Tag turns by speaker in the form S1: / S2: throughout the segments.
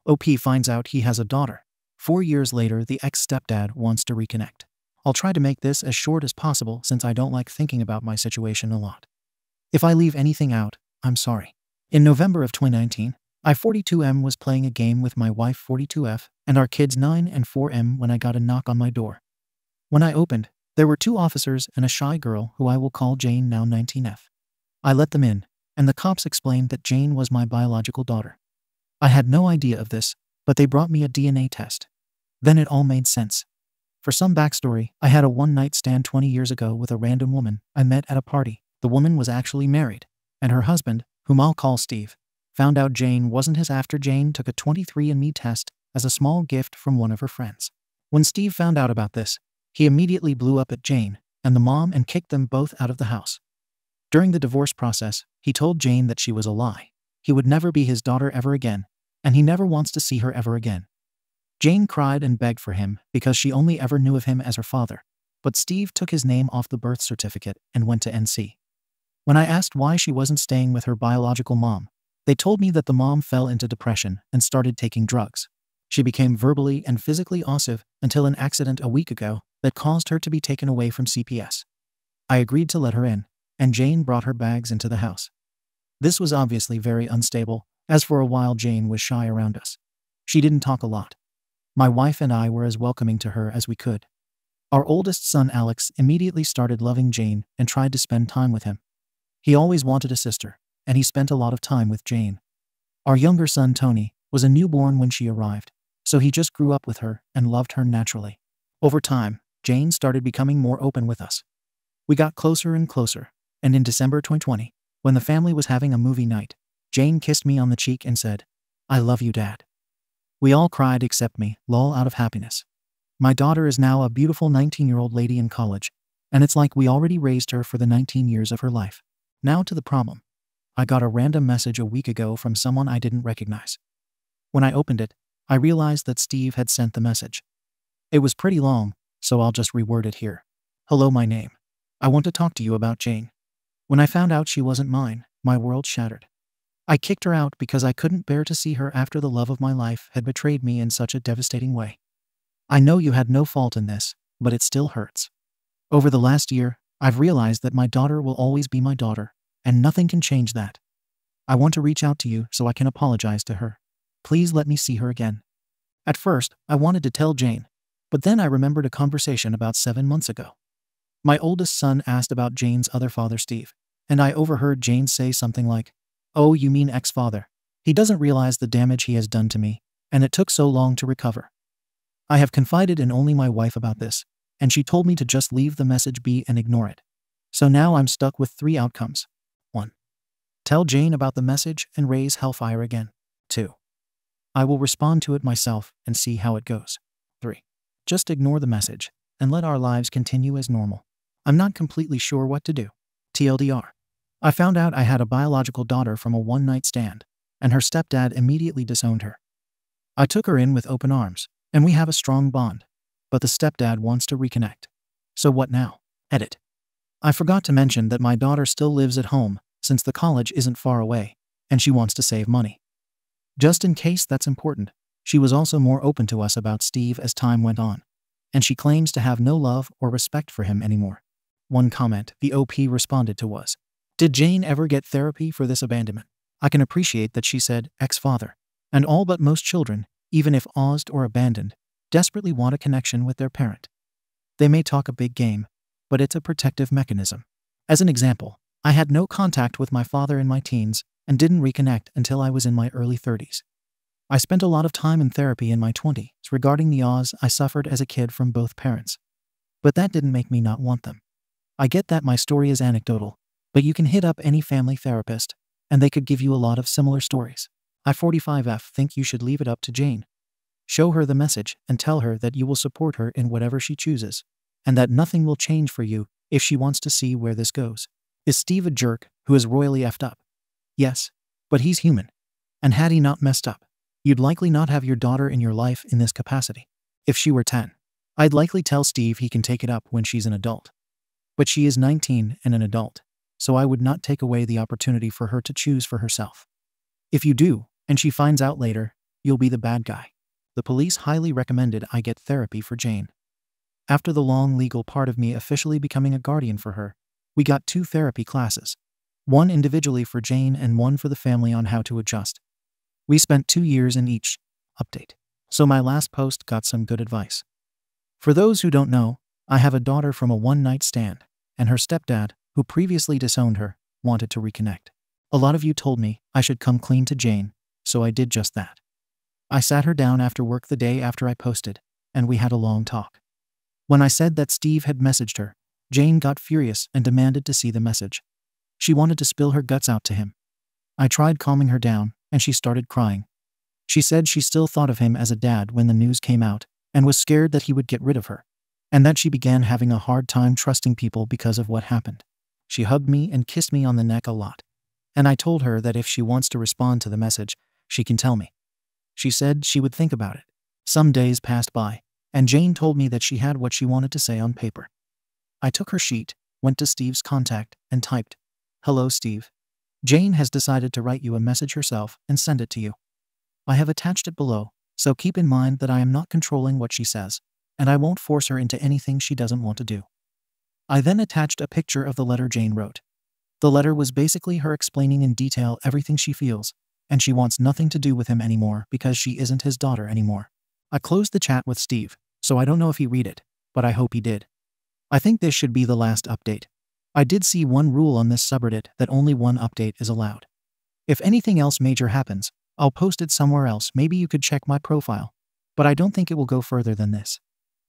S1: OP finds out he has a daughter. 4 years later, the ex-stepdad wants to reconnect. I'll try to make this as short as possible since I don't like thinking about my situation a lot. If I leave anything out, I'm sorry. In November of 2019, I 42M was playing a game with my wife 42F and our kids 9 and 4M when I got a knock on my door. When I opened, there were 2 officers and a shy girl who I will call Jane, now 19F. I let them in, and the cops explained that Jane was my biological daughter. I had no idea of this, but they brought me a DNA test. Then it all made sense. For some backstory, I had a one-night stand 20 years ago with a random woman I met at a party. The woman was actually married, and her husband, whom I'll call Steve, found out Jane wasn't his after Jane took a 23andMe test as a small gift from one of her friends. When Steve found out about this, he immediately blew up at Jane and the mom and kicked them both out of the house. During the divorce process, he told Jane that she was a lie. He would never be his daughter ever again, and he never wants to see her ever again. Jane cried and begged for him because she only ever knew of him as her father, but Steve took his name off the birth certificate and went to NC. When I asked why she wasn't staying with her biological mom, they told me that the mom fell into depression and started taking drugs. She became verbally and physically abusive until an accident a week ago that caused her to be taken away from CPS. I agreed to let her in, and Jane brought her bags into the house. This was obviously very unstable, as for a while Jane was shy around us. She didn't talk a lot. My wife and I were as welcoming to her as we could. Our oldest son Alex immediately started loving Jane and tried to spend time with him. He always wanted a sister, and he spent a lot of time with Jane. Our younger son Tony was a newborn when she arrived, so he just grew up with her and loved her naturally. Over time, Jane started becoming more open with us. We got closer and closer, and in December 2020, when the family was having a movie night, Jane kissed me on the cheek and said, "I love you, Dad." We all cried except me, lol, out of happiness. My daughter is now a beautiful 19-year-old lady in college, and it's like we already raised her for the 19 years of her life. Now to the problem. I got a random message a week ago from someone I didn't recognize. When I opened it, I realized that Steve had sent the message. It was pretty long, so I'll just reword it here. "Hello, my name. I want to talk to you about Jane. When I found out she wasn't mine, my world shattered. I kicked her out because I couldn't bear to see her after the love of my life had betrayed me in such a devastating way. I know you had no fault in this, but it still hurts. Over the last year, I've realized that my daughter will always be my daughter, and nothing can change that. I want to reach out to you so I can apologize to her. Please let me see her again." At first, I wanted to tell Jane, but then I remembered a conversation about 7 months ago. My oldest son asked about Jane's other father, Steve, and I overheard Jane say something like, "Oh, you mean ex-father. He doesn't realize the damage he has done to me, and it took so long to recover." I have confided in only my wife about this, and she told me to just leave the message be and ignore it. So now I'm stuck with 3 outcomes. 1. Tell Jane about the message and raise hellfire again. 2. I will respond to it myself and see how it goes. 3. Just ignore the message and let our lives continue as normal. I'm not completely sure what to do. TLDR. I found out I had a biological daughter from a one-night stand, and her stepdad immediately disowned her. I took her in with open arms, and we have a strong bond, but the stepdad wants to reconnect. So what now? Edit. I forgot to mention that my daughter still lives at home since the college isn't far away, and she wants to save money. Just in case that's important, she was also more open to us about Steve as time went on, and she claims to have no love or respect for him anymore. One comment the OP responded to was, "Did Jane ever get therapy for this abandonment?" I can appreciate that she said ex-father, and all but most children, even if abused or abandoned, desperately want a connection with their parent. They may talk a big game, but it's a protective mechanism. As an example, I had no contact with my father in my teens and didn't reconnect until I was in my early 30s. I spent a lot of time in therapy in my 20s regarding the abuse I suffered as a kid from both parents. But that didn't make me not want them. I get that my story is anecdotal, but you can hit up any family therapist, and they could give you a lot of similar stories. I 45F think you should leave it up to Jane. Show her the message and tell her that you will support her in whatever she chooses, and that nothing will change for you if she wants to see where this goes. Is Steve a jerk who is royally effed up? Yes, but he's human. And had he not messed up, you'd likely not have your daughter in your life in this capacity. If she were 10, I'd likely tell Steve he can take it up when she's an adult. But she is 19 and an adult, so I would not take away the opportunity for her to choose for herself. If you do, and she finds out later, you'll be the bad guy. The police highly recommended I get therapy for Jane. After the long legal part of me officially becoming a guardian for her, we got 2 therapy classes. One individually for Jane and one for the family on how to adjust. We spent 2 years in each. Update. So my last post got some good advice. For those who don't know, I have a daughter from a one-night stand, and her stepdad, who previously disowned her, wanted to reconnect. A lot of you told me I should come clean to Jane, so I did just that. I sat her down after work the day after I posted, and we had a long talk. When I said that Steve had messaged her, Jane got furious and demanded to see the message. She wanted to spill her guts out to him. I tried calming her down, and she started crying. She said she still thought of him as a dad when the news came out, and was scared that he would get rid of her, and that she began having a hard time trusting people because of what happened. She hugged me and kissed me on the neck a lot, and I told her that if she wants to respond to the message, she can tell me. She said she would think about it. Some days passed by, and Jane told me that she had what she wanted to say on paper. I took her sheet, went to Steve's contact, and typed, "Hello, Steve. Jane has decided to write you a message herself and send it to you. I have attached it below, so keep in mind that I am not controlling what she says, and I won't force her into anything she doesn't want to do." I then attached a picture of the letter Jane wrote. The letter was basically her explaining in detail everything she feels, and she wants nothing to do with him anymore because she isn't his daughter anymore. I closed the chat with Steve, so I don't know if he read it, but I hope he did. I think this should be the last update. I did see one rule on this subreddit that only one update is allowed. If anything else major happens, I'll post it somewhere else. Maybe you could check my profile, but I don't think it will go further than this.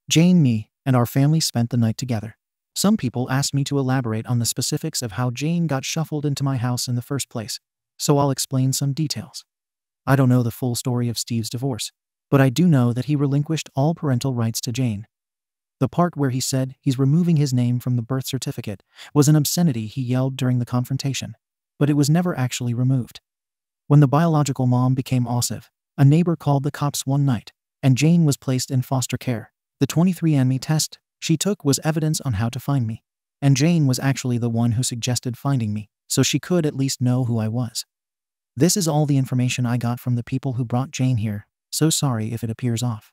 S1: Jane, me, and our family spent the night together. Some people asked me to elaborate on the specifics of how Jane got shuffled into my house in the first place, so I'll explain some details. I don't know the full story of Steve's divorce, but I do know that he relinquished all parental rights to Jane. The part where he said he's removing his name from the birth certificate was an obscenity he yelled during the confrontation, but it was never actually removed. When the biological mom became abusive, a neighbor called the cops one night, and Jane was placed in foster care. The 23andMe test she took was evidence on how to find me, and Jane was actually the one who suggested finding me, so she could at least know who I was. This is all the information I got from the people who brought Jane here, so sorry if it appears off.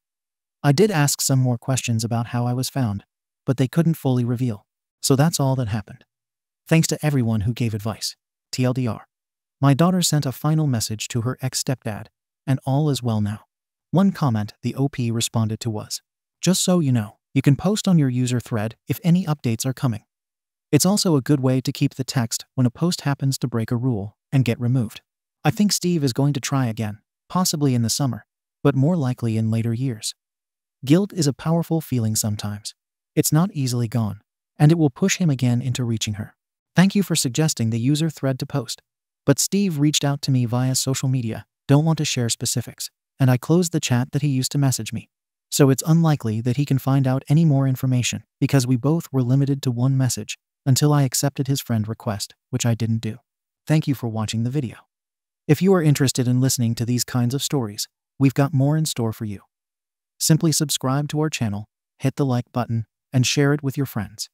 S1: I did ask some more questions about how I was found, but they couldn't fully reveal, so that's all that happened. Thanks to everyone who gave advice. TLDR. My daughter sent a final message to her ex-stepdad, and all is well now. One comment the OP responded to was, "Just so you know, you can post on your user thread if any updates are coming." It's also a good way to keep the text when a post happens to break a rule and get removed. I think Steve is going to try again, possibly in the summer, but more likely in later years. Guilt is a powerful feeling sometimes. It's not easily gone, and it will push him again into reaching her. Thank you for suggesting the user thread to post. But Steve reached out to me via social media, don't want to share specifics, and I closed the chat that he used to message me. So it's unlikely that he can find out any more information because we both were limited to one message until I accepted his friend request, which I didn't do. Thank you for watching the video. If you are interested in listening to these kinds of stories, we've got more in store for you. Simply subscribe to our channel, hit the like button, and share it with your friends.